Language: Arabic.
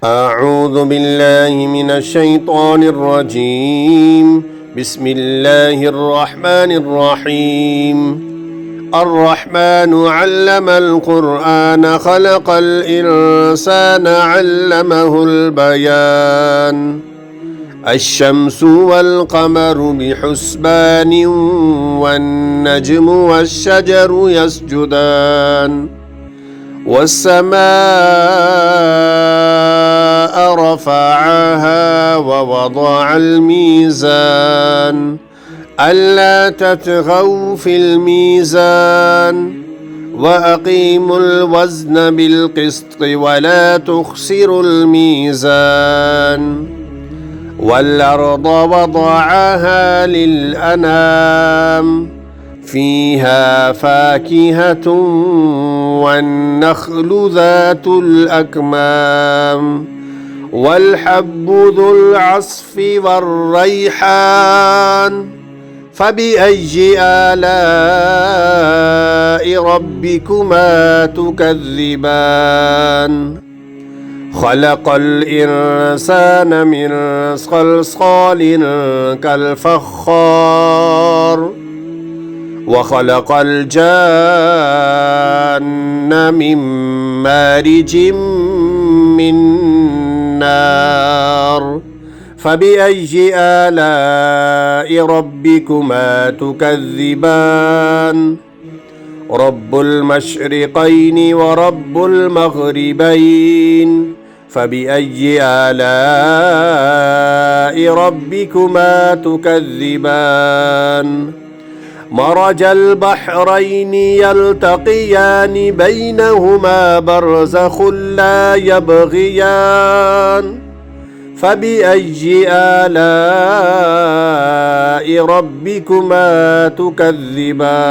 أعوذ بالله من الشيطان الرجيم. بسم الله الرحمن الرحيم. الرحمن علم القرآن خلق الإنسان علمه البيان. الشمس والقمر بحسبان والنجم والشجر يسجدان والسماء رفعها ووضع الميزان ألا تطغوا في الميزان وأقيموا الوزن بالقسط ولا تخسروا الميزان والأرض وضعها للأنام فيها فاكهة والنخل ذات الأكمام والحب ذو العصف والريحان فبأي آلاء ربكما تكذبان خلق الإنسان من صلصال كالفخار وخلق الجان من مارج من نار فبأي آلاء ربكما تكذبان رب المشرقين ورب المغربين فبأي آلاء ربكما تكذبان مرج البحرين يلتقيان بينهما برزخ لا يبغيان فبأي آلاء ربكما تكذبان